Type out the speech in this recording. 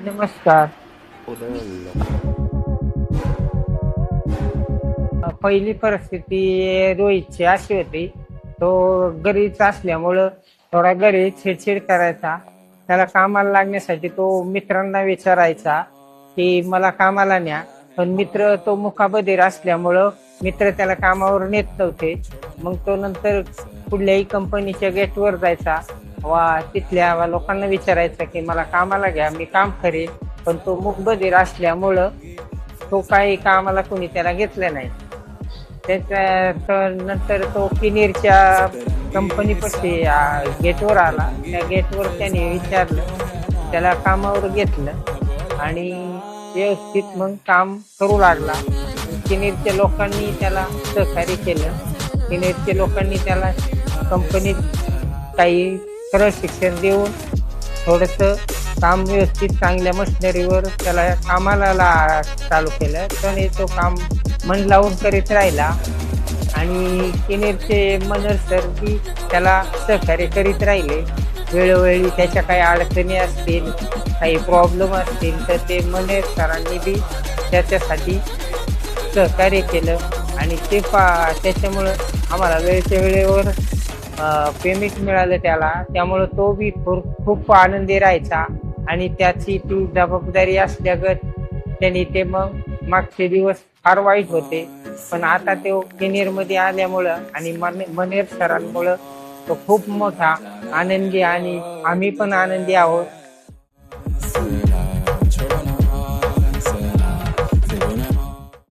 नमस्कार. उधळलं. पहिली परिस्थिती रोहितची अशी होती. तो घरीच असल्यामुळं थोडा घरी चिडचिड करायचा. त्याला कामाला लागण्यासाठी तो मित्रांना विचारायचा, की मला कामाला न्या. पण मित्र तो मुकाबधीर असल्यामुळं मित्र त्याला कामावर नेत नव्हते. मग तो नंतर कुठल्याही कंपनीच्या गेटवर जायचा वा तिथल्या लोकांना विचारायचा, की मला कामाला घ्या, मी काम करेन. पण तो मूकबधीर असल्यामुळं तो काही कामाला कोणी त्याला घेतलं नाही. नंतर तो किनीरच्या कंपनीपाशी गेटवर आला. त्या गेटवर त्याने विचारलं, त्याला कामावर घेतलं आणि व्यवस्थित मग काम करू लागला. किनीरच्या लोकांनी त्याला सहकार्य केलं. किनीरच्या लोकांनी त्याला कंपनीत काही प्रशिक्षण देऊन थोडंसं काम व्यवस्थित चांगल्या मशिनरीवर त्याला कामाला चालू केलं. त्याने तो काम मन लावून करीत राहिला आणि किनेरचे मनर सर बी त्याला सहकार्य करीत राहिले. वेळोवेळी त्याच्या काही अडचणी असतील, काही प्रॉब्लेम असतील तर ते मनेर सरांनी बी त्याच्यासाठी सहकार्य केलं आणि त्याच्यामुळं आम्हाला वेळच्या वेळेवर पेमेंट मिळालं त्याला. त्यामुळं तो बी खूप आनंदी राहायचा आणि त्याची ती जबाबदारी असल्यागत त्यांनी ते मग मागचे दिवस फार वाईट होते. पण आता तो मध्ये आल्यामुळं आणि मनेर सरांमुळं तो खूप मोठा आनंदी आणि आम्ही पण आनंदी आहोत.